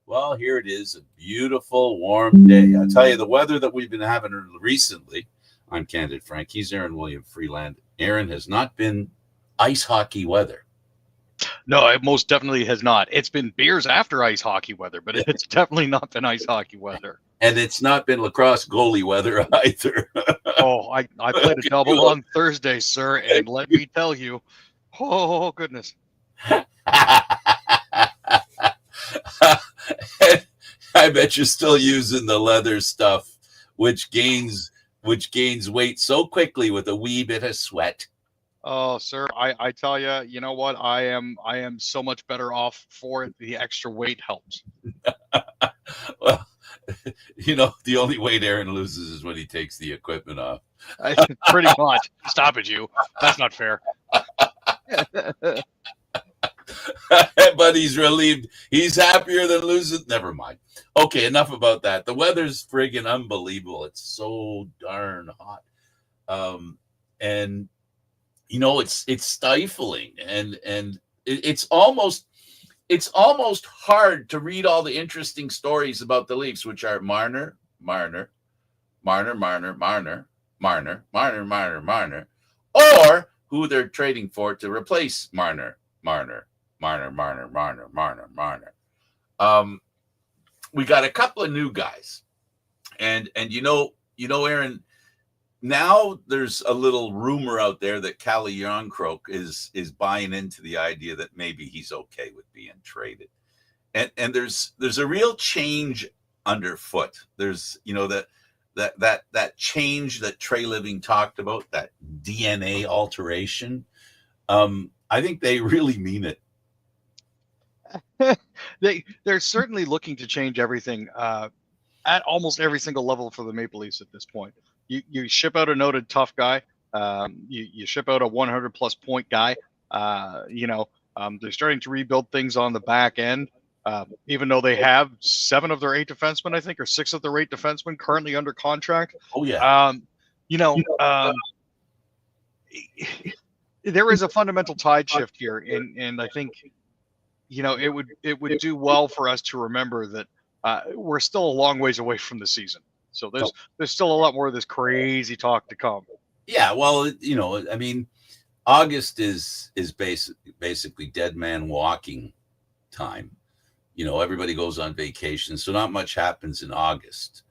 Well, here it is, a beautiful, warm day. I tell you, the weather that we've been having recently. I'm Candid Frank. He's Aaron William Freeland. Aaron has not been ice hockey weather. No, it most definitely has not. It's been beers after ice hockey weather, but it's definitely not been ice hockey weather. And it's not been lacrosse goalie weather either. Oh, I played a double on Thursday, sir, and let me tell you, oh goodness. I bet you're still using the leather stuff, which gains weight so quickly with a wee bit of sweat. Oh, sir, I tell you, you know what? I am so much better off for it. The extra weight helps. Well, the only weight Aaron loses is when he takes the equipment off. Pretty much. Stop it, you. That's not fair. But he's relieved. He's happier than losing. Never mind. Okay, enough about that. The weather's friggin' unbelievable. It's so darn hot. And it's stifling, and it's almost hard to read all the interesting stories about the Leafs, which are Marner, or who they're trading for to replace Marner. We got a couple of new guys, and Aaron. Now there's a little rumor out there that Calle Jarnkrok is buying into the idea that maybe he's okay with being traded, and there's a real change underfoot. There's that change that Treliving talked about, that DNA alteration. I think they really mean it. They're certainly looking to change everything at almost every single level for the Maple Leafs at this point. You ship out a noted tough guy. You ship out a 100-plus point guy. They're starting to rebuild things on the back end, even though they have 7 of their 8 defensemen, I think, or 6 of their 8 defensemen currently under contract. Oh, yeah. There is a fundamental tide shift here, and I think, it would do well for us to remember that we're still a long ways away from the season. So there's still a lot more of this crazy talk to come. Yeah, well, August is basically dead man walking time. Everybody goes on vacation, so not much happens in August.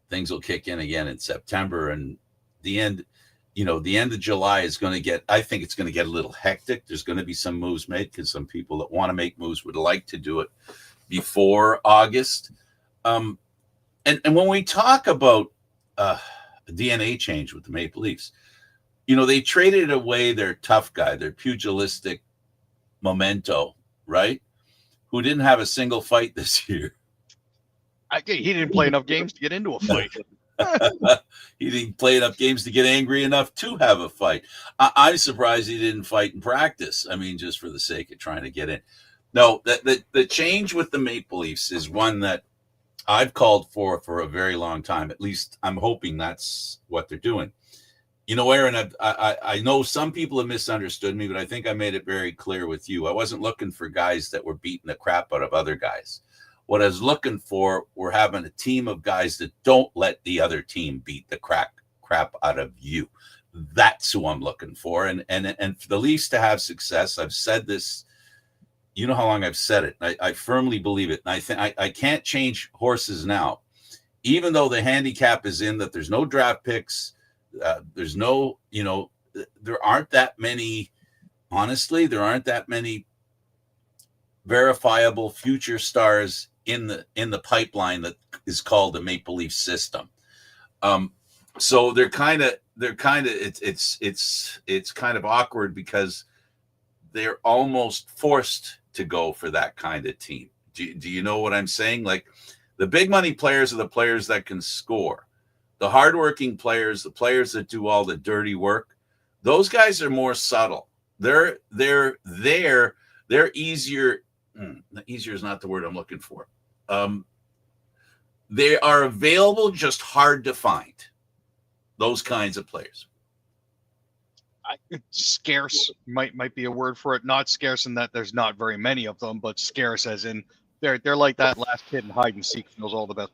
Things will kick in again in September, and the end of July is going to get, I think it's going to get a little hectic. There's going to be some moves made because some people that want to make moves would like to do it before August. And when we talk about a DNA change with the Maple Leafs, they traded away their tough guy, their pugilistic Memento, right? Who didn't have a single fight this year. He didn't play enough games to get into a fight. He didn't play enough games to get angry enough to have a fight. I'm surprised he didn't fight in practice. Just for the sake of trying to get in. No, the change with the Maple Leafs is one that I've called for a very long time. At least I'm hoping that's what they're doing. Aaron, I know some people have misunderstood me, but I think I made it very clear with you. I wasn't looking for guys that were beating the crap out of other guys. What I was looking for, we're having a team of guys that don't let the other team beat the crap out of you. That's who I'm looking for. And for the Leafs to have success, I've said this. You know how long I've said it. I firmly believe it. And I think I can't change horses now, even though the handicap is in that there's no draft picks. There's no, there aren't that many. Honestly, there aren't that many verifiable future stars in the pipeline that is called the Maple Leaf system. So they're kind of it's kind of awkward because they're almost forced to go for that kind of team. Do you know what I'm saying? Like, the big money players are the players that can score. The hardworking players, the players that do all the dirty work, those guys are more subtle. They're easier. Easier is not the word I'm looking for. They are available, just hard to find. Those kinds of players. Scarce might be a word for it. Not scarce in that there's not very many of them, but scarce as in they're like that last kid in hide and seek knows all the best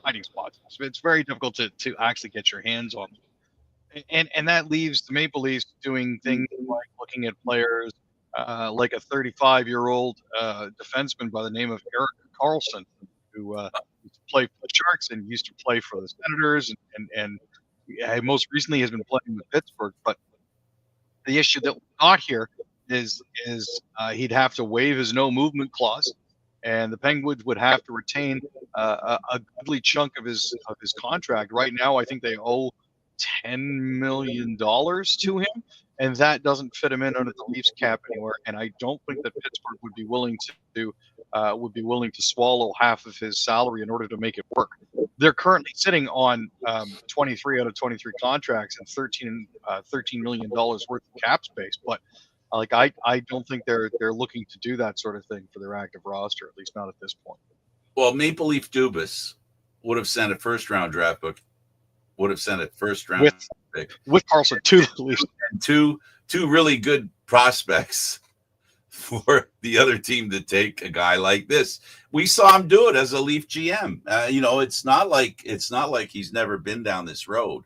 hiding spots. So it's very difficult to actually get your hands on them. And that leaves the Maple Leafs doing things like looking at players like a 35-year-old defenseman by the name of Eric Carlson, who used to play for the Sharks and used to play for the Senators, and most recently has been playing with Pittsburgh. But the issue that we got here is he'd have to waive his no movement clause, and the Penguins would have to retain a goodly chunk of his contract. Right now, I think they owe $10 million to him, and that doesn't fit him in under the Leafs cap anywhere. And I don't think that Pittsburgh would be willing to swallow half of his salary in order to make it work. They're currently sitting on 23 out of 23 contracts and $13 million worth of cap space, but I don't think they're looking to do that sort of thing for their active roster, at least not at this point. Well, Maple Leaf Dubas would have sent a first-round draft book, would have sent a first-round pick with Carlson to the Leafs, and two really good prospects for the other team to take a guy like this. We saw him do it as a Leaf GM. It's not like he's never been down this road,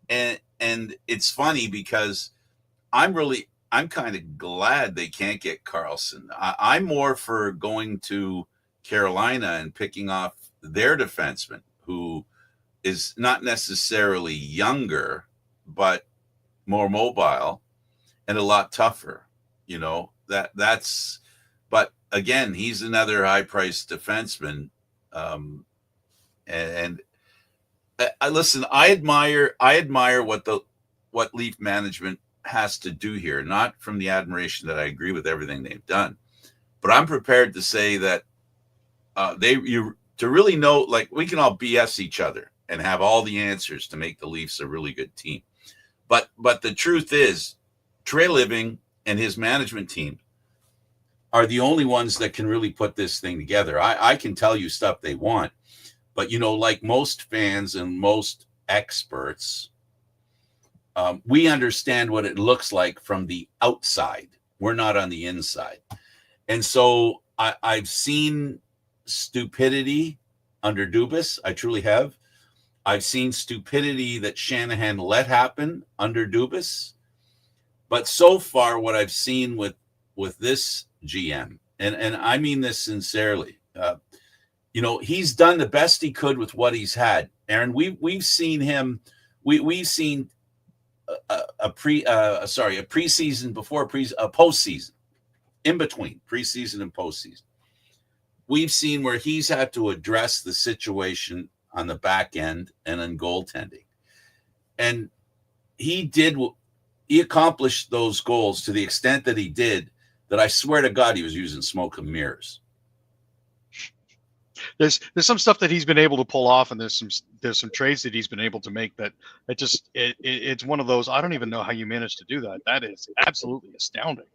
and it's funny because I'm kind of glad they can't get Carlson. I'm more for going to Carolina and picking off their defenseman, who is not necessarily younger, but more mobile and a lot tougher. But again, he's another high-priced defenseman. And I listen, I admire what Leaf management has to do here, not from the admiration that I agree with everything they've done, but I'm prepared to say that to really know, like, we can all BS each other and have all the answers to make the Leafs a really good team. But the truth is, Treliving and his management team are the only ones that can really put this thing together. I can tell you stuff they want, but like most fans and most experts, we understand what it looks like from the outside. We're not on the inside. And so I've seen stupidity under Dubas. I truly have. I've seen stupidity that Shanahan let happen under Dubas. But so far, what I've seen with this GM, and I mean this sincerely, he's done the best he could with what he's had. Aaron, we've seen him. We've seen a preseason before a postseason, in between preseason and postseason. We've seen where he's had to address the situation on the back end and in goaltending. And he accomplished those goals to the extent that he did, that I swear to God, he was using smoke and mirrors. There's some stuff that he's been able to pull off, and there's some trades that he's been able to make that it's one of those, I don't even know how you managed to do that. That is absolutely astounding.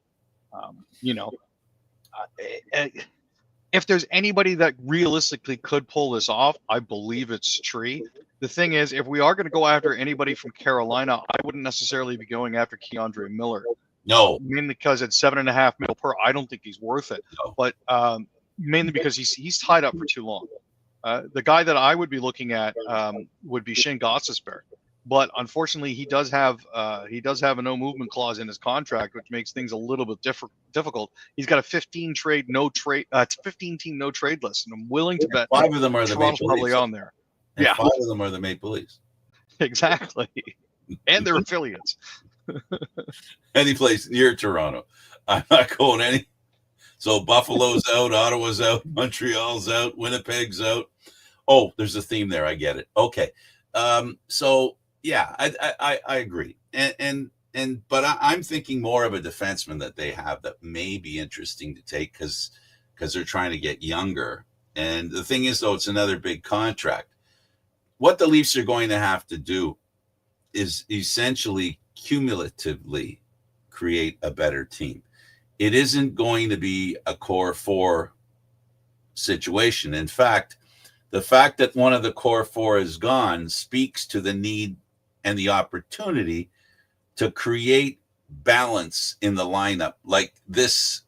If there's anybody that realistically could pull this off, I believe it's Tree. The thing is, if we are going to go after anybody from Carolina, I wouldn't necessarily be going after Keandre Miller. No, mainly because at $7.5 million per, I don't think he's worth it. No. But mainly because he's tied up for too long. The guy that I would be looking at would be Shane Gostisbehere. But unfortunately, he does have a no movement clause in his contract, which makes things a little bit difficult. He's got a 15 team no trade list, and I'm willing to bet 5 of them are the Maple Leafs. Probably on there. And yeah, 5 of them are the Maple Leafs. Exactly, and their affiliates. Any place near Toronto, I'm not going any. So Buffalo's out, Ottawa's out, Montreal's out, Winnipeg's out. Oh, there's a theme there. I get it. Okay. So yeah, I agree. But I'm thinking more of a defenseman that they have that may be interesting to take because they're trying to get younger. And the thing is, though, it's another big contract. What the Leafs are going to have to do is essentially cumulatively create a better team. It isn't going to be a core 4 situation. In fact, the fact that one of the core 4 is gone speaks to the need and the opportunity to create balance in the lineup, like this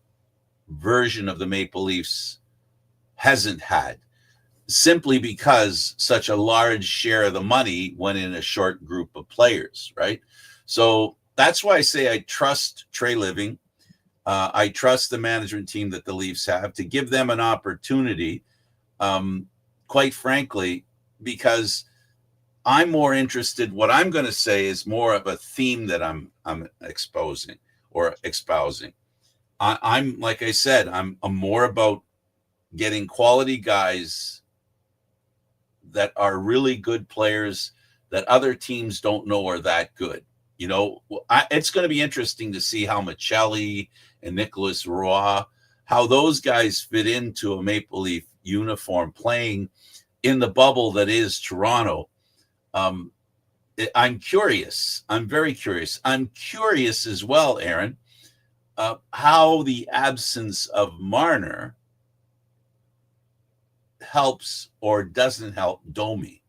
version of the Maple Leafs hasn't had, simply because such a large share of the money went in a short group of players, right? So that's why I say I trust Treliving. I trust the management team that the Leafs have to give them an opportunity, quite frankly, because I'm more interested. What I'm going to say is more of a theme that I'm exposing or espousing. I'm like I said, I'm more about getting quality guys that are really good players that other teams don't know are that good. You know, it's going to be interesting to see how Michelli and Nicholas Roy, how those guys fit into a Maple Leaf uniform playing in the bubble that is Toronto. I'm curious. I'm very curious. I'm curious as well, Aaron, how the absence of Marner helps or doesn't help Domi.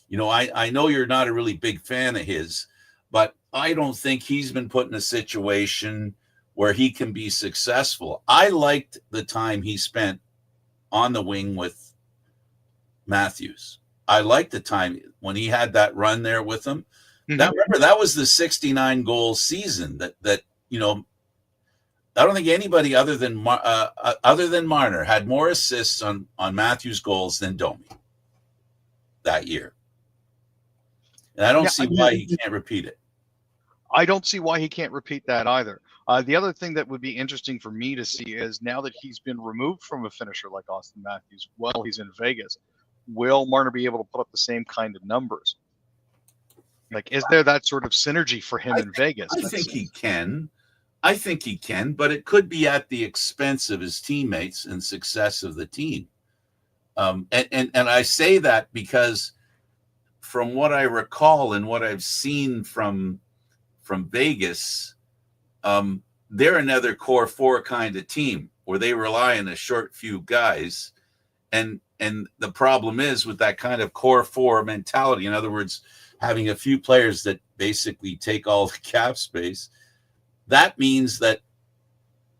You know, I know you're not a really big fan of his, but I don't think he's been put in a situation where he can be successful. I liked the time he spent on the wing with Matthews. I liked the time when he had that run there with him. Remember, that was the 69 goal season that you know, I don't think anybody other than Marner had more assists on Matthews' goals than Domi that year. And I don't see why he can't repeat it. I don't see why he can't repeat that either. The other thing that would be interesting for me to see is now that he's been removed from a finisher like Austin Matthews while he's in Vegas, will Marner be able to put up the same kind of numbers? Like, is there that sort of synergy for him in Vegas? I think he can. I think he can, but it could be at the expense of his teammates and success of the team. And I say that because from what I recall and what I've seen from Vegas, they're another core four kind of team where they rely on a short few guys. And the problem is with that kind of core four mentality, in other words, having a few players that basically take all the cap space, that means that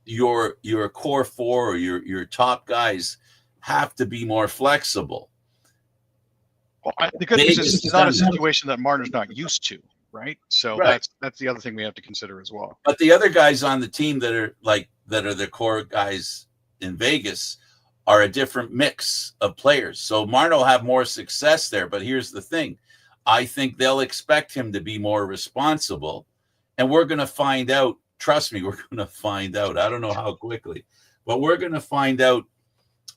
your core four or your top guys have to be more flexible. Well, the good news is it's not a situation that Marner's not used to, right? So that's the other thing we have to consider as well. But the other guys on the team that are the core guys in Vegas are a different mix of players. So Marner will have more success there. But here's the thing. I think they'll expect him to be more responsible. And we're going to find out. Trust me, we're going to find out. I don't know how quickly, but we're going to find out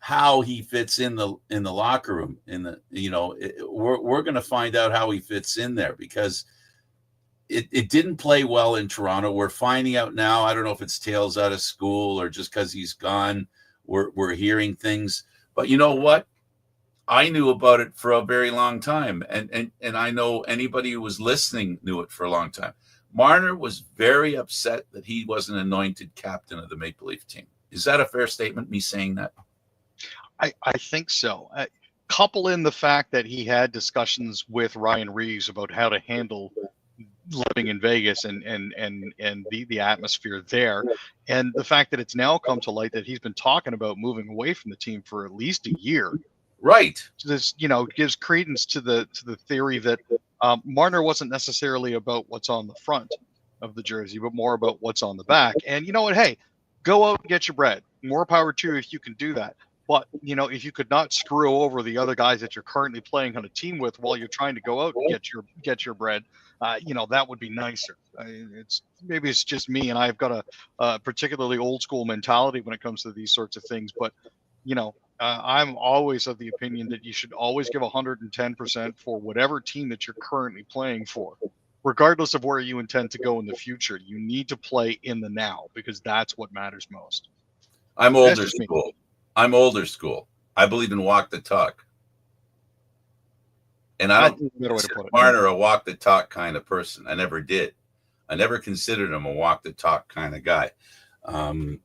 how he fits in the locker room. We're going to find out how he fits in there because it didn't play well in Toronto. We're finding out now. I don't know if it's tales out of school or just because he's gone. We're hearing things, but you know what? I knew about it for a very long time, and I know anybody who was listening knew it for a long time. Marner was very upset that he wasn't anointed captain of the Maple Leaf team. Is that a fair statement, me saying that? I think so. Couple in the fact that he had discussions with Ryan Reeves about how to handle living in Vegas and the atmosphere there, and the fact that it's now come to light that he's been talking about moving away from the team for at least a year. Right. This, gives credence to the theory that Marner wasn't necessarily about what's on the front of the jersey, but more about what's on the back. And you know what? Hey, go out and get your bread. More power to you if you can do that. But, if you could not screw over the other guys that you're currently playing on a team with while you're trying to go out and get your bread, that would be nicer. Maybe it's just me, and I've got a particularly old school mentality when it comes to these sorts of things. But, I'm always of the opinion that you should always give 110% for whatever team that you're currently playing for, regardless of where you intend to go in the future. You need to play in the now because that's what matters most. I'm older school. I believe in walk the talk. And I don't consider Marner a walk the talk kind of person. I never did. I never considered him a walk the talk kind of guy. And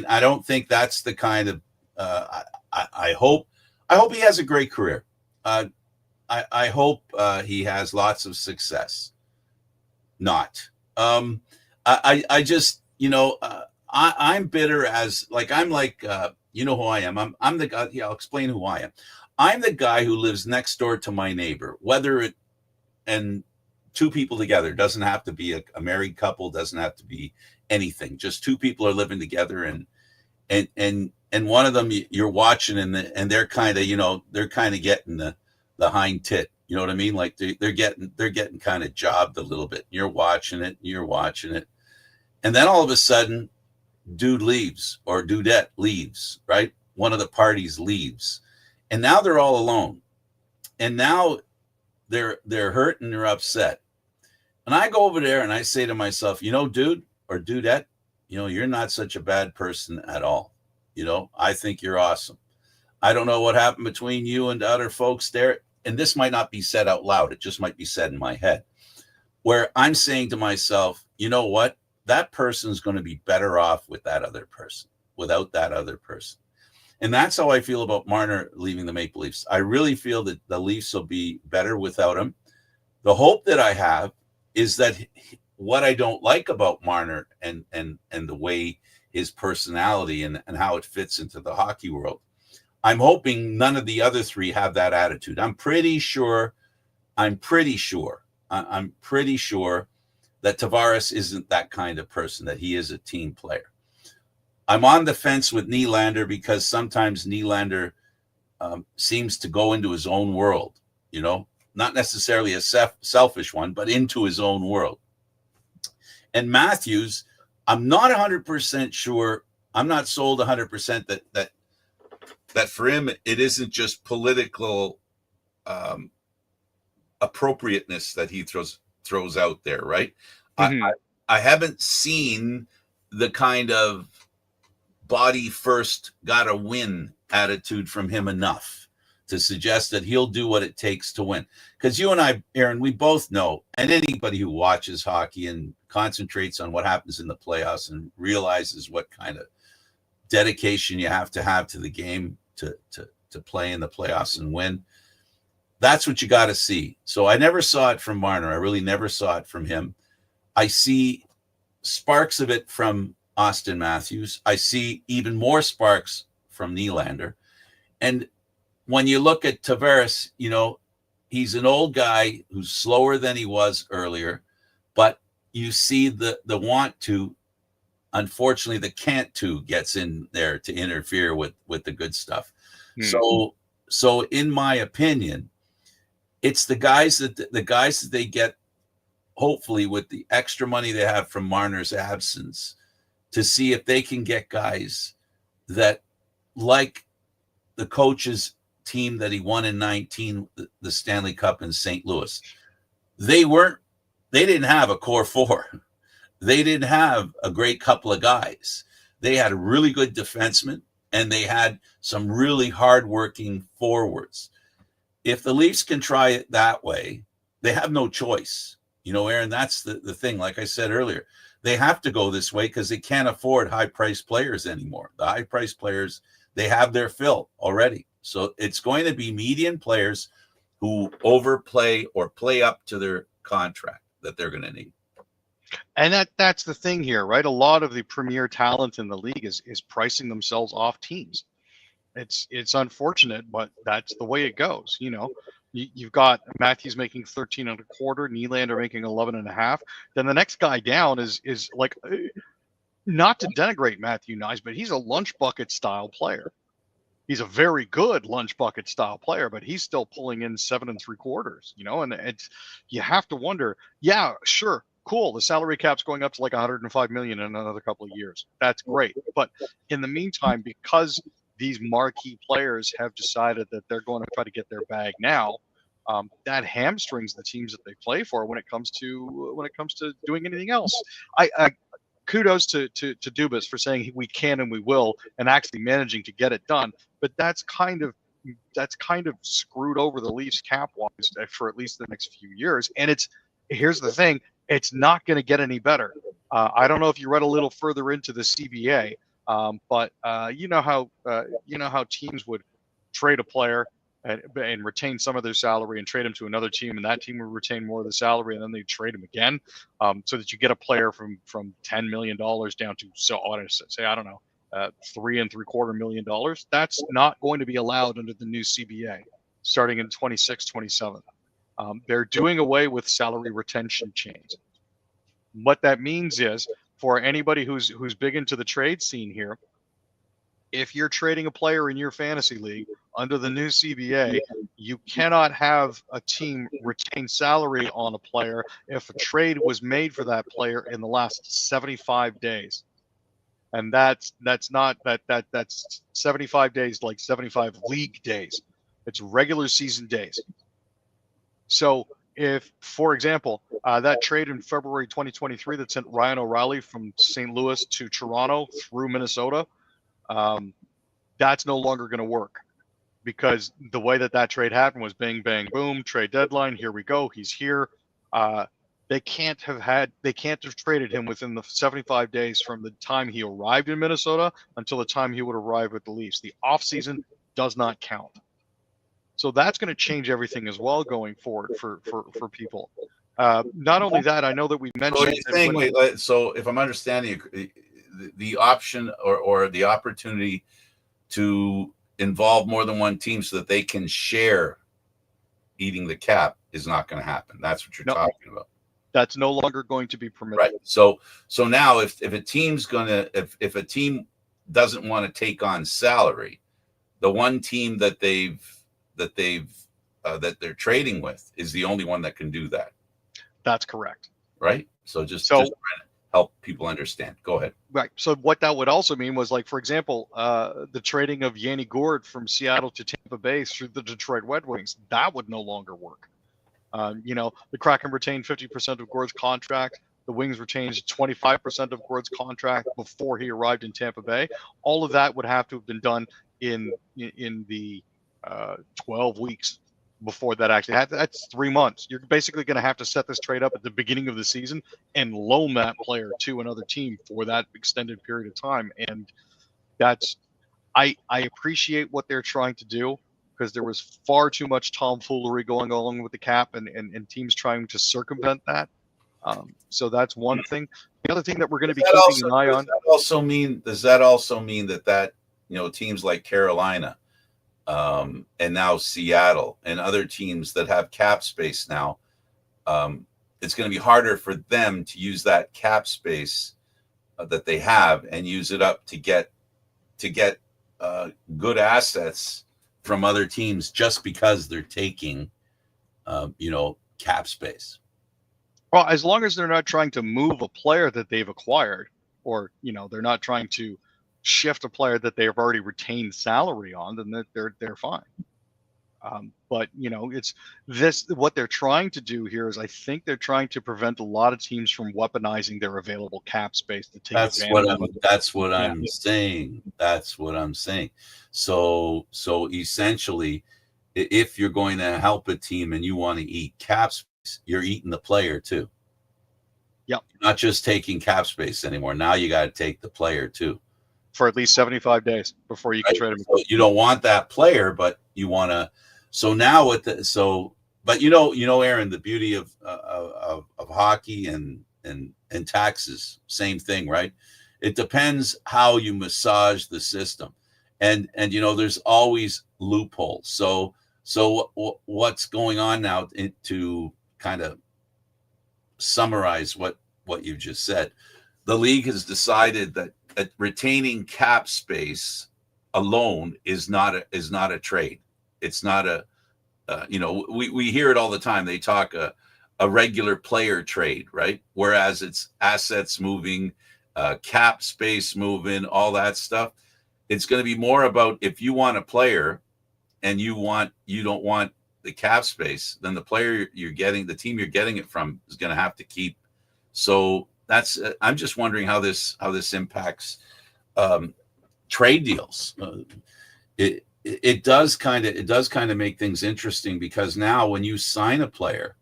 I don't think that's the kind of I hope he has a great career. I hope he has lots of success. Not. I just, I'm bitter as I'm like You know who I am. I'm the guy. Yeah, I'll explain who I am. I'm the guy who lives next door to my neighbor. Whether it and two people together, doesn't have to be a married couple, doesn't have to be anything. Just two people are living together, and one of them you're watching, and they're kind of they're kind of getting the hind tit. You know what I mean? Like they're getting kind of jobbed a little bit. You're watching it, and then all of a sudden, dude leaves or dudette leaves. Right, one of the parties leaves, and now they're all alone, and now they're hurt and they're upset. And I go over there and I say to myself, dude or dudette, you're not such a bad person at all. I think you're awesome. I don't know what happened between you and the other folks there. And this might not be said out loud. It just might be said in my head, where I'm saying to myself, you know what? That person's going to be better off with that other person, without that other person. And that's how I feel about Marner leaving the Maple Leafs. I really feel that the Leafs will be better without him. The hope that I have is that what I don't like about Marner and the way his personality and how it fits into the hockey world, I'm hoping none of the other three have that attitude. I'm pretty sure that Tavares isn't that kind of person, that he is a team player. I'm on the fence with Nylander because sometimes Nylander seems to go into his own world, not necessarily a selfish one, but into his own world. And Matthews, I'm not 100% sure. I'm not sold 100% that for him, it isn't just political appropriateness that he throws out there, right? Mm-hmm. I haven't seen the kind of body first, gotta win attitude from him enough to suggest that he'll do what it takes to win. Because you and I, Aaron, we both know, and anybody who watches hockey and concentrates on what happens in the playoffs and realizes what kind of dedication you have to the game to play in the playoffs and win, that's what you got to see. So I never saw it from Marner. I really never saw it from him. I see sparks of it from Austin Matthews. I see even more sparks from Nylander. And when you look at Tavares, he's an old guy who's slower than he was earlier, but you see the want to, unfortunately, the can't to gets in there to interfere with the good stuff. So in my opinion, it's the guys that they get, hopefully with the extra money they have from Marner's absence, to see if they can get guys that, like the coach's team that he won in 19, the Stanley Cup in St. Louis. They didn't have a core four. They didn't have a great couple of guys. They had a really good defenseman, and they had some really hardworking forwards. If the Leafs can try it that way, they have no choice. Aaron, that's the thing. Like I said earlier, they have to go this way because they can't afford high-priced players anymore. The high-priced players, they have their fill already. So it's going to be median players who overplay or play up to their contract that they're going to need. And that's the thing here, right? A lot of the premier talent in the league is pricing themselves off teams. It's unfortunate, but that's the way it goes. You've got Matthews making 13 and a quarter, Nylander making 11 and a half. Then the next guy down is like, not to denigrate Matthew Nyes, but he's a lunch bucket style player. He's a very good lunch bucket style player, but he's still pulling in 7 3/4, and you have to wonder, yeah, sure, cool. The salary cap's going up to like 105 million in another couple of years. That's great. But in the meantime, because these marquee players have decided that they're going to try to get their bag now, that hamstrings the teams that they play for when it comes to doing anything else. I kudos to Dubas for saying we can and we will, and actually managing to get it done. But that's kind of screwed over the Leafs cap-wise for at least the next few years. And here's the thing, it's not going to get any better. I don't know if you read a little further into the CBA, but you know how teams would trade a player and retain some of their salary and trade him to another team, and that team would retain more of the salary, and then they trade him again, so that you get a player from $10 million down to, so I want to say, I don't know, $3.75 million. That's not going to be allowed under the new CBA starting in 26-27. They're doing away with salary retention chains. What that means is, for anybody who's big into the trade scene here, if you're trading a player in your fantasy league under the new CBA, you cannot have a team retain salary on a player if a trade was made for that player in the last 75 days. And that's 75 days, like 75 league days. It's regular season days. So if, for example, that trade in February 2023 that sent Ryan O'Reilly from St. Louis to Toronto through Minnesota, that's no longer going to work, because the way that trade happened was bang, bang, boom, trade deadline. Here we go. He's here. They can't have traded him within the 75 days from the time he arrived in Minnesota until the time he would arrive with the Leafs. The offseason does not count. So that's going to change everything as well going forward for people. Not only that, I know that we mentioned. So if I'm understanding, the option or the opportunity to involve more than one team so that they can share eating the cap is not going to happen. That's what you're talking about. That's no longer going to be permitted. Right. So now if a team's gonna if a team doesn't want to take on salary, the one team that they're trading with is the only one that can do that. That's correct. Right. Just trying to help people understand. Go ahead. Right. So what that would also mean was, like, for example, the trading of Yanni Gourde from Seattle to Tampa Bay through the Detroit Red Wings, that would no longer work. The Kraken retained 50% of Gourde's contract. The Wings retained 25% of Gourde's contract before he arrived in Tampa Bay. All of that would have to have been done in the 12 weeks before that actually happened. That's 3 months. You're basically going to have to set this trade up at the beginning of the season and loan that player to another team for that extended period of time. And that's, I appreciate what they're trying to do, because there was far too much tomfoolery going along with the cap and teams trying to circumvent that. So that's one thing. The other thing that we're going to be keeping an eye on. Does that also mean that teams like Carolina and now Seattle and other teams that have cap space now, it's going to be harder for them to use that cap space that they have and use it up to get good assets from other teams just because they're taking, cap space. Well, as long as they're not trying to move a player that they've acquired, or, they're not trying to shift a player that they have already retained salary on, then they're fine. But it's this, what they're trying to do here is, I think they're trying to prevent a lot of teams from weaponizing their available cap space to take advantage of it. That's what I'm saying. That's what I'm saying. So essentially, if you're going to help a team and you want to eat cap space, you're eating the player too. Yep. You're not just taking cap space anymore. Now you got to take the player too. For at least 75 days before you can trade him. So you don't want that player, but you want to. So now but Aaron, the beauty of hockey and taxes, same thing, right? It depends how you massage the system, and there's always loopholes. So what's going on now, to kind of summarize what you just said, the league has decided that retaining cap space alone is not a trade. It's not a, we hear it all the time. They talk a regular player trade, right? Whereas it's assets moving, cap space moving, all that stuff. It's going to be more about, if you want a player and you don't want the cap space, then the player you're getting, the team you're getting it from, is going to have to keep. So that's, I'm just wondering how this impacts trade deals. It does kind of make things interesting, because now when you sign a player,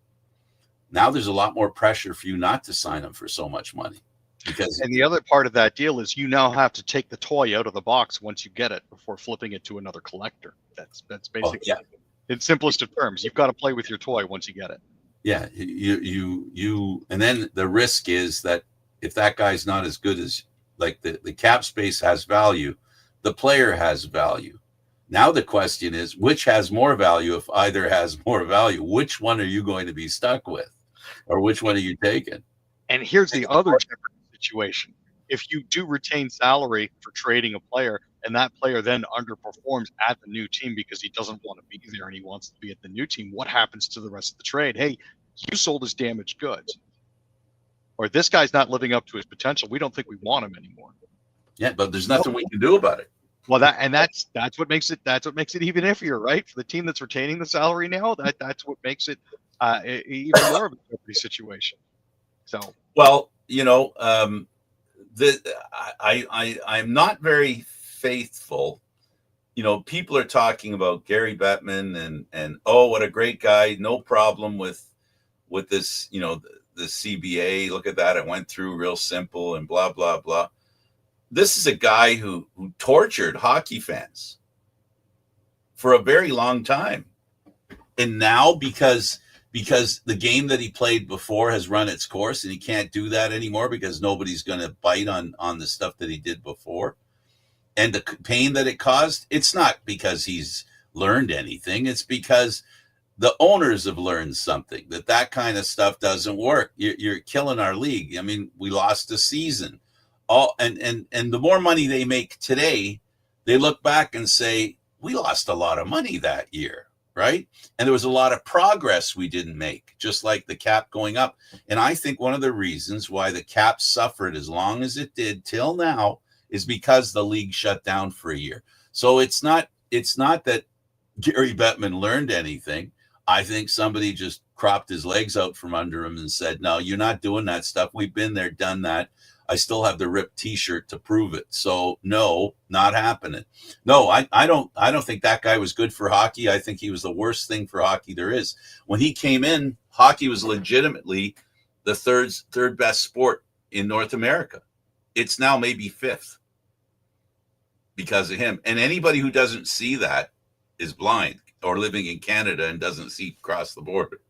now there's a lot more pressure for you not to sign them for so much money. And the other part of that deal is you now have to take the toy out of the box once you get it before flipping it to another collector. That's basically in simplest of terms. You've got to play with your toy once you get it. Yeah, you and then the risk is that if that guy's not as good as Like the cap space has value, the player has value. Now the question is, which has more value? If either has more value, which one are you going to be stuck with, or which one are you taking? And here's the other different situation. If you do retain salary for trading a player and that player then underperforms at the new team because he doesn't want to be there and he wants to be at the new team, what happens to the rest of the trade? Hey, you sold us damaged goods. Or this guy's not living up to his potential. We don't think we want him anymore. Yeah, but there's nothing we can do about it. Well, that's what makes it even iffier, right? For the team that's retaining the salary now, that's what makes it even more of a jeopardy situation. So, well, I'm not very faithful. People are talking about Gary Bettman and oh, what a great guy, no problem with this, the CBA. Look at that, it went through real simple and blah blah blah. This is a guy who tortured hockey fans for a very long time, and now because the game that he played before has run its course and he can't do that anymore because nobody's going to bite on the stuff that he did before and the pain that it caused, it's not because he's learned anything. It's because the owners have learned something, that kind of stuff doesn't work. You're killing our league. I mean, we lost a season. And the more money they make today, they look back and say, we lost a lot of money that year. Right. And there was a lot of progress we didn't make, just like the cap going up. And I think one of the reasons why the cap suffered as long as it did till now is because the league shut down for a year. So it's not that Gary Bettman learned anything. I think somebody just cropped his legs out from under him and said, no, you're not doing that stuff. We've been there, done that. I still have the ripped t-shirt to prove it. So no, not happening. No, I don't think that guy was good for hockey. I think he was the worst thing for hockey there is. When he came in, hockey was legitimately the third best sport in North America. It's now maybe fifth because of him. And anybody who doesn't see that is blind or living in Canada and doesn't see across the border.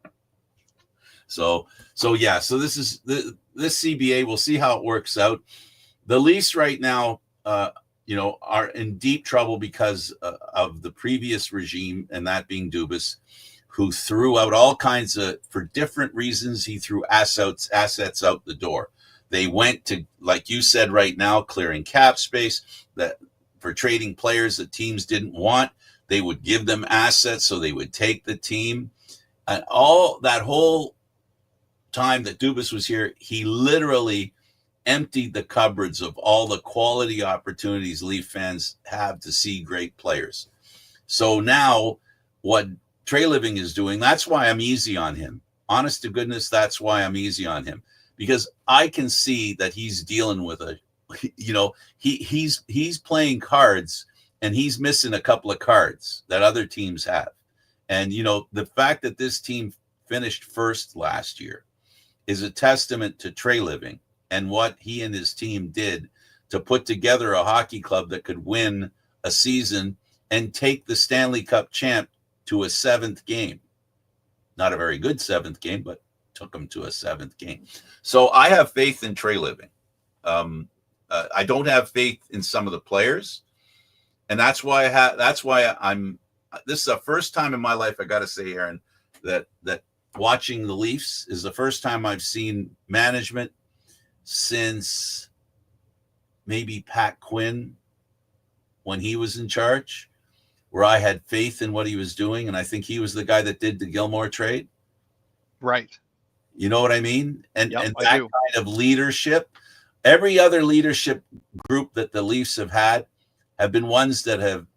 So this CBA, we'll see how it works out. The Leafs right now, are in deep trouble because of the previous regime, and that being Dubas, who threw out all kinds of, for different reasons, he threw assets out the door. They went to, like you said right now, clearing cap space, that for trading players that teams didn't want. They would give them assets so they would take the team. And all that whole time that Dubas was here, he literally emptied the cupboards of all the quality opportunities Leaf fans have to see great players. So now what Treliving is doing, that's why I'm easy on him. Honest to goodness, that's why I'm easy on him. Because I can see that he's dealing with he's playing cards and he's missing a couple of cards that other teams have. And, the fact that this team finished first last year is a testament to Treliving and what he and his team did to put together a hockey club that could win a season and take the Stanley Cup champ to a seventh game. Not a very good seventh game, but took them to a seventh game. So I have faith in Treliving. I don't have faith in some of the players, and that's why I'm. This is the first time in my life, I got to say, Aaron, that watching the Leafs is the first time I've seen management since maybe Pat Quinn when he was in charge, where I had faith in what he was doing, and I think he was the guy that did the Gilmore trade. Right. You know what I mean? And that kind of leadership. Every other leadership group that the Leafs have had have been ones that have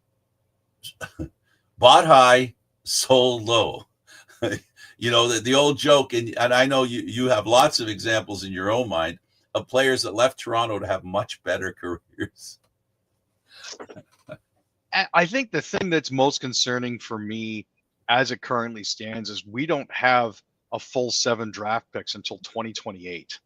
bought high, sold low. The old joke, and I know you have lots of examples in your own mind of players that left Toronto to have much better careers. I think the thing that's most concerning for me as it currently stands is we don't have a full 7 draft picks until 2028.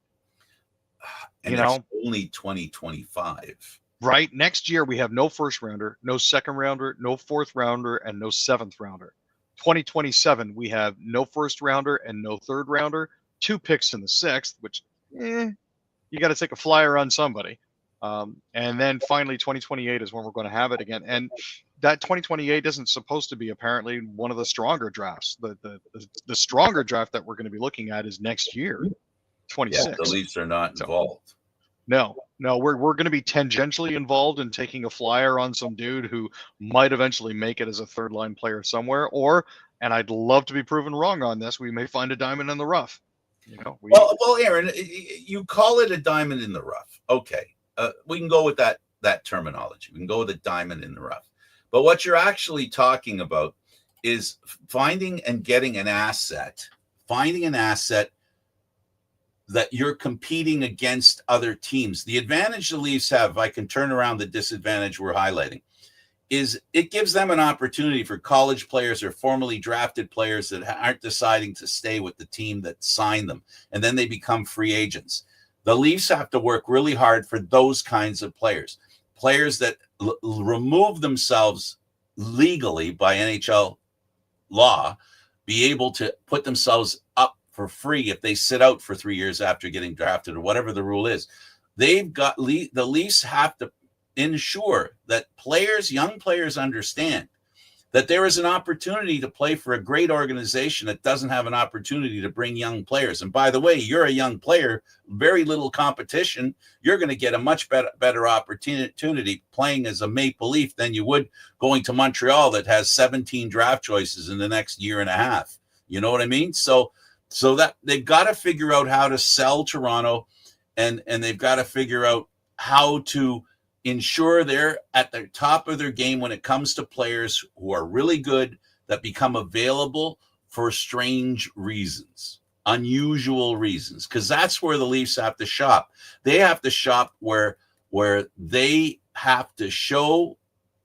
And only 2025. Right? Next year, we have no first rounder, no second rounder, no fourth rounder, and no seventh rounder. 2027, we have no first rounder and no third rounder, 2 picks in the 6th, which, you got to take a flyer on somebody. And then finally 2028 is when we're going to have it again. And that 2028 isn't supposed to be apparently one of the stronger drafts. The stronger draft that we're going to be looking at is next year, 26. Yeah, the Leafs are not involved. No, we're going to be tangentially involved in taking a flyer on some dude who might eventually make it as a third line player somewhere, or, and I'd love to be proven wrong on this, we may find a diamond in the rough. Well, Aaron, you call it a diamond in the rough. Okay, we can go with that terminology. We can go with a diamond in the rough. But what you're actually talking about is finding and getting an asset, that you're competing against other teams. The advantage the Leafs have, if I can turn around the disadvantage we're highlighting, is it gives them an opportunity for college players or formerly drafted players that aren't deciding to stay with the team that signed them, and then they become free agents. The Leafs have to work really hard for those kinds of players that remove themselves legally by NHL law, be able to put themselves up for free if they sit out for 3 years after getting drafted or whatever the rule is. The Leafs have to ensure that young players understand that there is an opportunity to play for a great organization that doesn't have an opportunity to bring young players. And by the way, you're a young player, very little competition. You're going to get a much better opportunity playing as a Maple Leaf than you would going to Montreal that has 17 draft choices in the next year and a half. You know what I mean? So that they've got to figure out how to sell Toronto, and they've got to figure out how to ensure they're at the top of their game when it comes to players who are really good that become available for strange reasons, unusual reasons, because that's where the Leafs have to shop. They have to shop where they have to show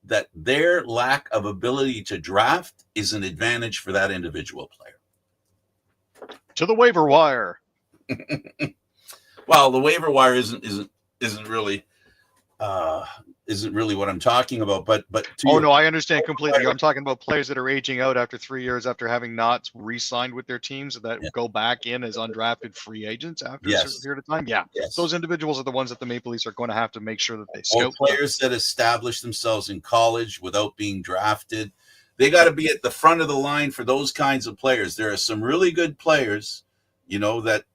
that their lack of ability to draft is an advantage for that individual player. To the waiver wire. Well, the waiver wire isn't really what I'm talking about. But I understand completely. I'm talking about players that are aging out after 3 years after having not re-signed with their teams that go back in as undrafted free agents after a certain period of time. Yeah, those individuals are the ones that the Maple Leafs are going to have to make sure that they scout. Or players that establish themselves in college without being drafted. They got to be at the front of the line for those kinds of players. There are some really good players, that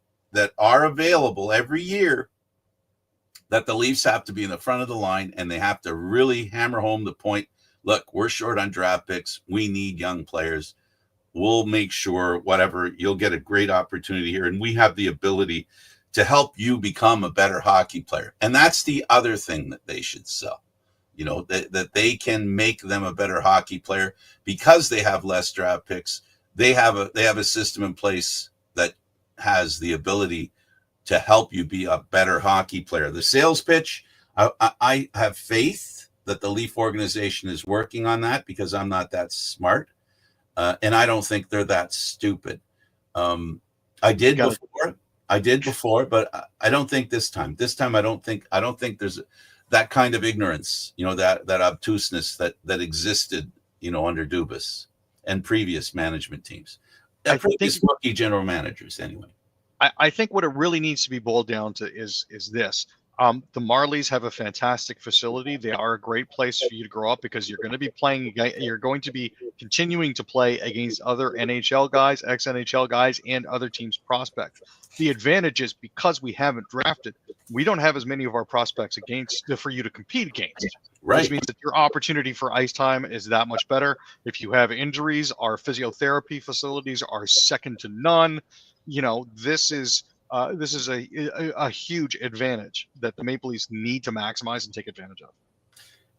are available every year that the Leafs have to be in the front of the line, and they have to really hammer home the point. Look, we're short on draft picks. We need young players. We'll make sure whatever, you'll get a great opportunity here, and we have the ability to help you become a better hockey player. And that's the other thing that they should sell. That they can make them a better hockey player because they have less draft picks. They have a system in place that has the ability to help you be a better hockey player. The sales pitch, I have faith that the Leaf organization is working on that because I'm not that smart, and I don't think they're that stupid. I did before, but I don't think this time. This time, I don't think there's that kind of ignorance, that obtuseness that existed, under Dubas and previous management teams, and previous rookie general managers anyway. I think what it really needs to be boiled down to is this. The Marlies have a fantastic facility. They are a great place for you to grow up because you're going to be continuing to play against other NHL guys, ex-NHL guys, and other teams' prospects. The advantage is because we haven't drafted, we don't have as many of our prospects for you to compete against. Right. Which means that your opportunity for ice time is that much better. If you have injuries, our physiotherapy facilities are second to none. This is a huge advantage that the Maple Leafs need to maximize and take advantage of.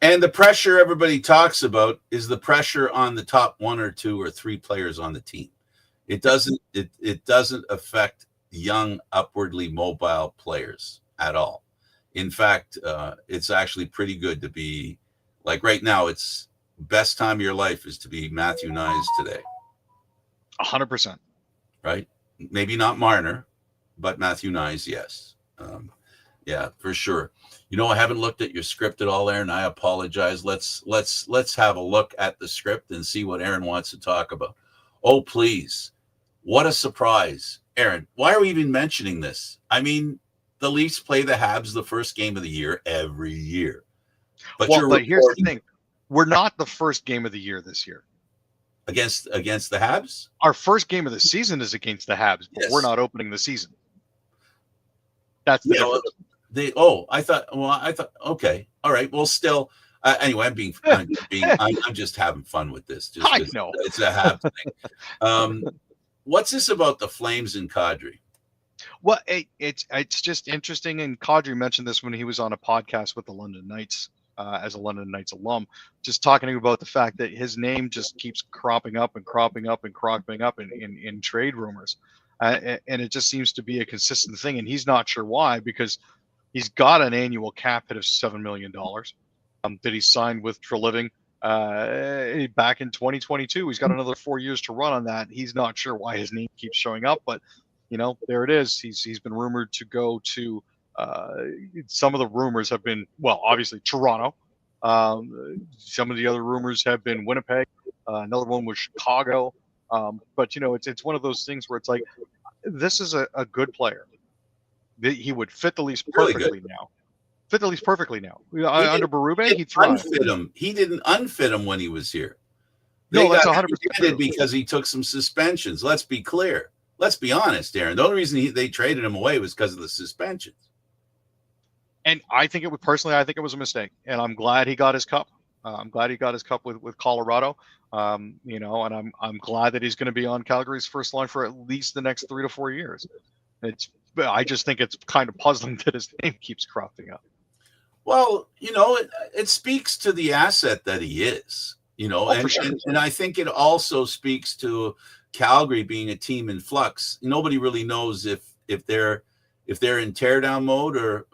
And the pressure everybody talks about is the pressure on the top 1 or 2 or 3 players on the team. It doesn't affect young, upwardly mobile players at all. In fact, it's actually pretty good to be like right now. It's best time of your life is to be Matthew Knies today. 100%. Right? Maybe not Marner, but Matthew Knies, yes. Yeah, for sure. I haven't looked at your script at all, Aaron. I apologize. Let's have a look at the script and see what Aaron wants to talk about. Oh, please. What a surprise. Aaron, why are we even mentioning this? I mean, the Leafs play the Habs the first game of the year every year. But But here's the thing. We're not the first game of the year this year. Against the Habs? Our first game of the season is against the Habs, but we're not opening the season. That's the difference. I thought, okay. All right. Well, still, anyway, I'm just having fun with this. Just I know. It's a Habs thing. What's this about the Flames and Kadri? Well, it's just interesting, and Kadri mentioned this when he was on a podcast with the London Knights, as a London Knights alum, just talking about the fact that his name just keeps cropping up in trade rumors, and it just seems to be a consistent thing, and he's not sure why, because he's got an annual cap hit of $7 million that he signed with Treliving back in 2022. He's got another 4 years to run on that. He's not sure why his name keeps showing up, but there it is. He's been rumored to go to some of the rumors have been, well, obviously Toronto. Some of the other rumors have been Winnipeg. Another one was Chicago. But it's one of those things where it's like, this is a good player. He would fit the Leafs perfectly now. Under Berube, he'd thrive. He didn't unfit him when he was here. No, that's 100% true. Because he took some suspensions. Let's be clear. Let's be honest, Darren. The only reason they traded him away was because of the suspensions. And I think it was a mistake. And I'm glad he got his cup. I'm glad he got his cup with Colorado. And I'm glad that he's going to be on Calgary's first line for at least the next 3 to 4 years. I just think it's kind of puzzling that his name keeps cropping up. Well, it speaks to the asset that he is, and I think it also speaks to Calgary being a team in flux. Nobody really knows if they're in teardown mode or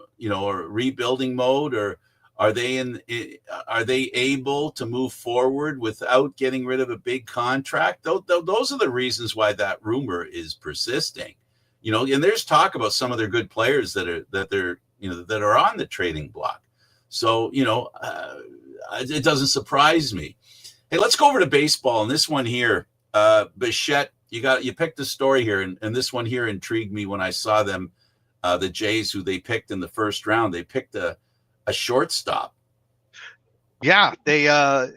rebuilding mode, or are they able to move forward without getting rid of a big contract? Those are the reasons why that rumor is persisting. And there's talk about some of their good players that are on the trading block. So, it doesn't surprise me. Hey, let's go over to baseball. And this one here, Bichette, you picked a story here. And this one here intrigued me when I saw them, the Jays, who they picked in the first round. They picked a shortstop. Yeah, they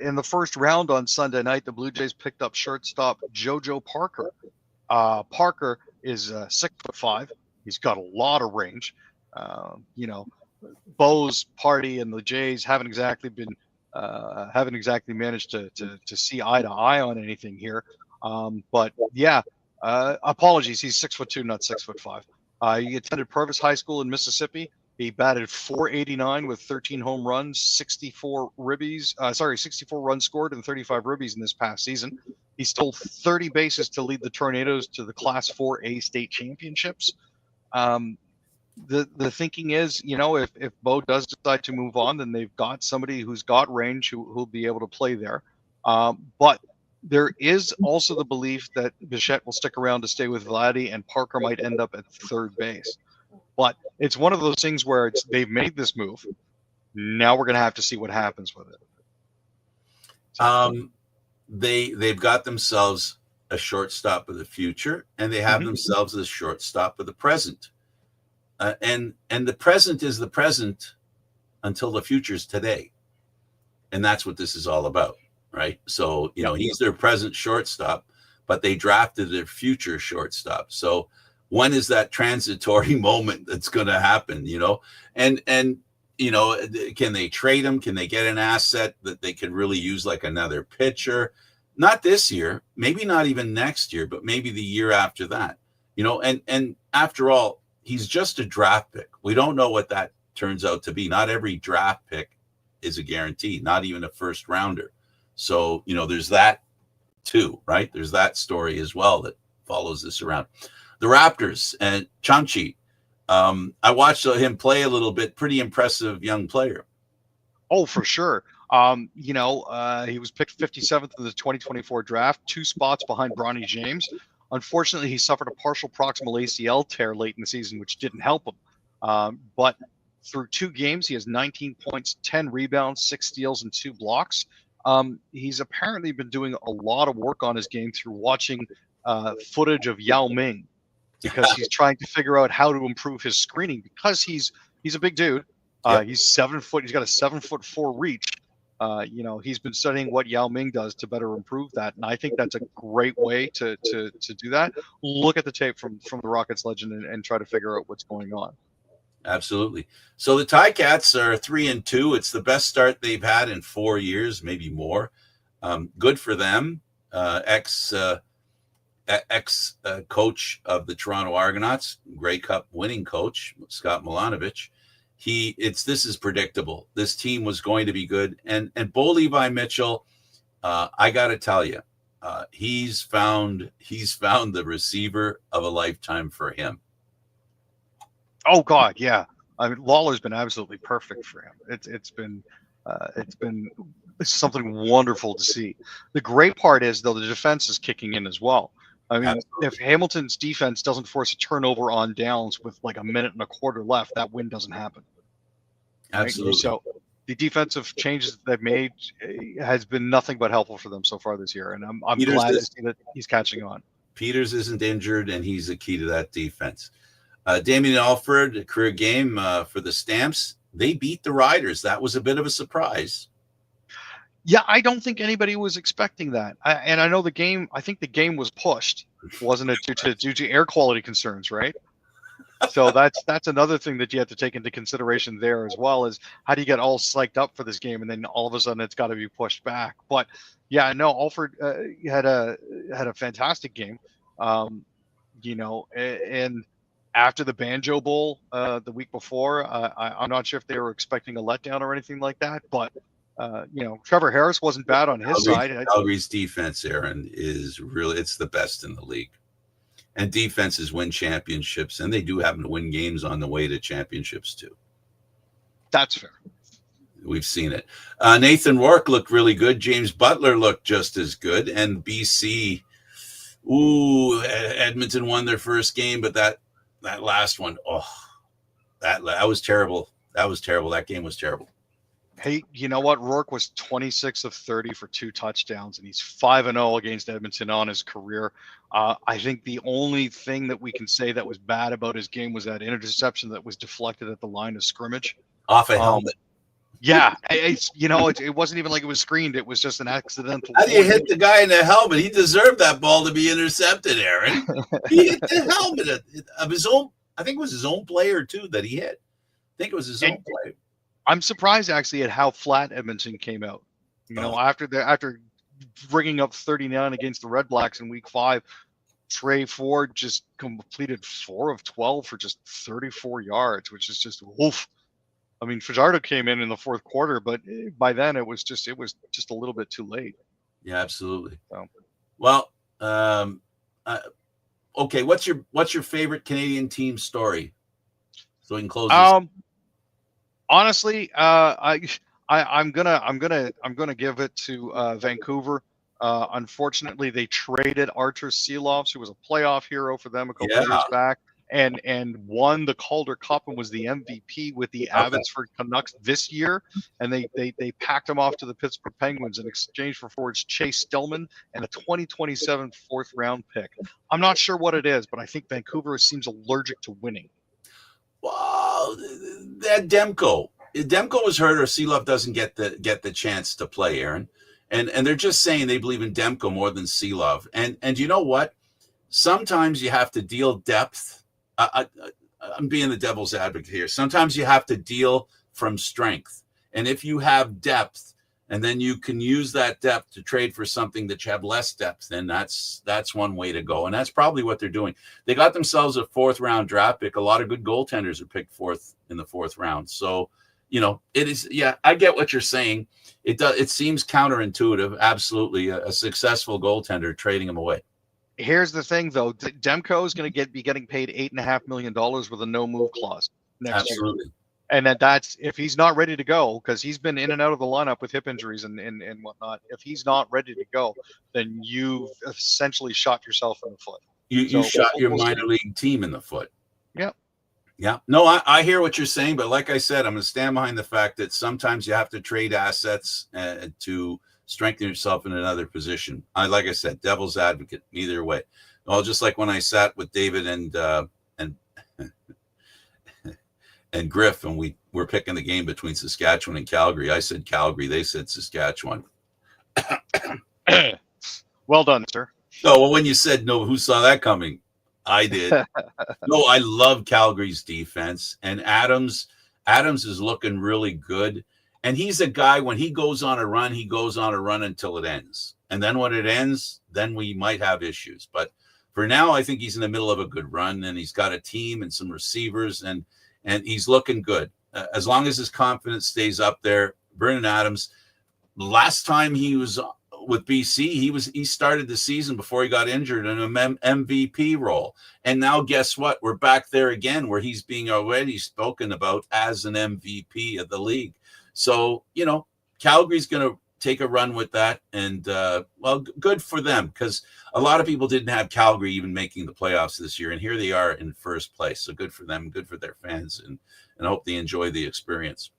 in the first round on Sunday night, the Blue Jays picked up shortstop JoJo Parker. Parker is 6'5". He's got a lot of range. Bo's party and the Jays haven't exactly managed to see eye to eye on anything here. But yeah, apologies. He's 6'2", not 6'5". He attended Purvis High School in Mississippi. He batted .489 with 13 home runs, 64 runs scored, and 35 ribbies in this past season. He stole 30 bases to lead the Tornadoes to the Class 4A state championships. The thinking is, if Bo does decide to move on, then they've got somebody who's got range who'll be able to play there. But there is also the belief that Bichette will stick around to stay with Vladdy, and Parker might end up at third base. But it's one of those things where they've made this move. Now we're going to have to see what happens with it. They've got themselves a shortstop of the future, and they have themselves a shortstop of the present. And the present is the present until the future's today. And that's what this is all about, right? So, he's their present shortstop, but they drafted their future shortstop. So when is that transitory moment that's going to happen, And can they trade him? Can they get an asset that they could really use, like another pitcher? Not this year, maybe not even next year, but maybe the year after that, and after all, he's just a draft pick. We don't know what that turns out to be. Not every draft pick is a guarantee, not even a first rounder. So, there's that too, right? There's that story as well that follows this around. The Raptors and Chomchi. I watched him play a little bit. Pretty impressive young player. Oh, for sure. He was picked 57th in the 2024 draft, 2 spots behind Bronny James. Unfortunately, he suffered a partial proximal ACL tear late in the season, which didn't help him. But through 2 games, he has 19 points, 10 rebounds, 6 steals, and 2 blocks. He's apparently been doing a lot of work on his game through watching footage of Yao Ming. because he's trying to figure out how to improve his screening because he's a big dude. Yep. He's 7 foot. He's got a 7'4" reach. He's been studying what Yao Ming does to better improve that, and I think that's a great way to do that. Look at the tape from the Rockets legend and try to figure out what's going on. Absolutely. So the Ticats are 3-2. It's the best start they've had in 4 years, maybe more. Good for them. Ex coach of the Toronto Argonauts, Grey Cup winning coach, Scott Milanovic. This is predictable. This team was going to be good. And Bo Levi Mitchell, I got to tell you, he's found the receiver of a lifetime for him. Oh God, yeah. I mean, Lawler's been absolutely perfect for him. It's been something wonderful to see. The great part is though the defense is kicking in as well. I mean, absolutely. If Hamilton's defense doesn't force a turnover on downs with like a minute and a quarter left, that win doesn't happen. Right? Absolutely. So the defensive changes that they've made has been nothing but helpful for them so far this year, and I'm glad to see that he's catching on. Peters isn't injured, and he's the key to that defense. Damien Alford, a career game for the Stamps. They beat the Riders. That was a bit of a surprise. Yeah, I don't think anybody was expecting that. And I know the game. I think the game was pushed, wasn't it, due to air quality concerns, right? So that's another thing that you have to take into consideration there as well, is how do you get all psyched up for this game and then all of a sudden it's got to be pushed back. But yeah, no, Alford had a fantastic game, and after the Banjo Bowl the week before, I'm not sure if they were expecting a letdown or anything like that, but Trevor Harris wasn't bad on his side. Calgary's defense, Aaron, is really, it's the best in the league. And defenses win championships, and they do happen to win games on the way to championships too. That's fair. We've seen it. Nathan Rourke looked really good. James Butler looked just as good. And BC, Edmonton won their first game, but that last one, that was terrible. That was terrible. That game was terrible. Hey, you know what? Rourke was 26 of 30 for 2 touchdowns, and he's 5-0 against Edmonton on his career. I think the only thing that we can say that was bad about his game was that interception that was deflected at the line of scrimmage. Off a helmet. Yeah, it wasn't even like it was screened. It was just an accidental. How do you hit the guy in the helmet? He deserved that ball to be intercepted, Aaron. He hit the helmet of his own. I think it was his own player, too, that he hit. I think it was his own player. I'm surprised actually at how flat Edmonton came out. After bringing up 39 against the Red Blacks in Week 5, Trey Ford just completed 4 of 12 for just 34 yards, which is just oof. I mean, Fajardo came in the fourth quarter, but by then it was just a little bit too late. Yeah, absolutely. So. Well, okay. What's your favorite Canadian team story? So we can close this. Honestly, I'm gonna give it to Vancouver. Unfortunately, they traded Artur Silovs, who was a playoff hero for them a couple years back, and won the Calder Cup and was the MVP with the Abbotsford Canucks this year. And they packed him off to the Pittsburgh Penguins in exchange for forwards Chase Stillman and a 2027 fourth round pick. I'm not sure what it is, but I think Vancouver seems allergic to winning. Well, that Demko was hurt, or Selov doesn't get the chance to play, Aaron, and they're just saying they believe in Demko more than Selov. And you know what? Sometimes you have to deal depth. I'm being the devil's advocate here. Sometimes you have to deal from strength, and if you have depth, and then you can use that depth to trade for something that you have less depth, then that's one way to go. And that's probably what they're doing. They got themselves a 4th round draft pick. A lot of good goaltenders are picked in the 4th round. So, it is, yeah, I get what you're saying. It seems counterintuitive. Absolutely. A successful goaltender trading him away. Here's the thing though. Demko is going to be getting paid $8.5 million with a no move clause next year. And that's if he's not ready to go, because he's been in and out of the lineup with hip injuries and whatnot. If he's not ready to go, then you've essentially shot yourself in the foot. You shot your minor league team in the foot. Yeah. Yeah. No, I hear what you're saying, but like I said, I'm going to stand behind the fact that sometimes you have to trade assets to strengthen yourself in another position. Like I said, devil's advocate, either way. Well, just like when I sat with David and Griff, and we were picking the game between Saskatchewan and Calgary. I said Calgary, they said Saskatchewan. Well done, sir. No, well, when you said no, who saw that coming? I did. No, I love Calgary's defense, and Adams is looking really good. And he's a guy, when he goes on a run, he goes on a run until it ends. And then when it ends, then we might have issues. But for now, I think he's in the middle of a good run, and he's got a team and some receivers, and he's looking good. As long as his confidence stays up there, Vernon Adams, last time he was with BC, he started the season before he got injured in an MVP role. And now guess what? We're back there again, where he's being already spoken about as an MVP of the league. So, Calgary's going to take a run with that. And, good for them, because a lot of people didn't have Calgary even making the playoffs this year. And here they are in first place. So good for them, good for their fans. And I hope they enjoy the experience.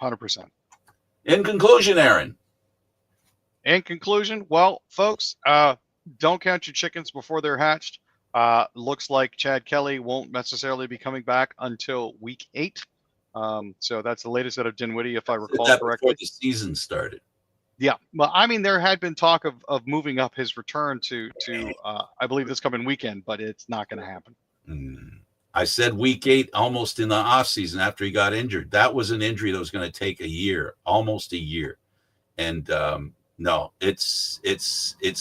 100%. In conclusion, Aaron. In conclusion, well, folks, don't count your chickens before they're hatched. Looks like Chad Kelly won't necessarily be coming back until week 8. So that's the latest out of Dinwiddie, if I recall correctly. Before the season started. Yeah. Well, I mean, there had been talk of moving up his return to I believe this coming weekend, but it's not going to happen. I said week 8, almost in the offseason after he got injured. That was an injury that was going to take a year, almost a year. And no, it's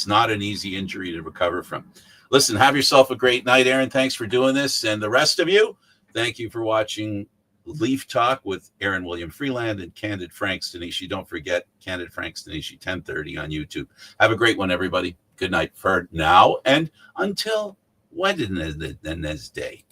not an easy injury to recover from. Listen, have yourself a great night, Aaron. Thanks for doing this. And the rest of you, thank you for watching Leaf Talk with Aaron William Freeland and Candid Frank Stanishi. Don't forget, Candid Frank Stanishi, 10:30 on YouTube. Have a great one, everybody. Good night for now, and until Wednesday.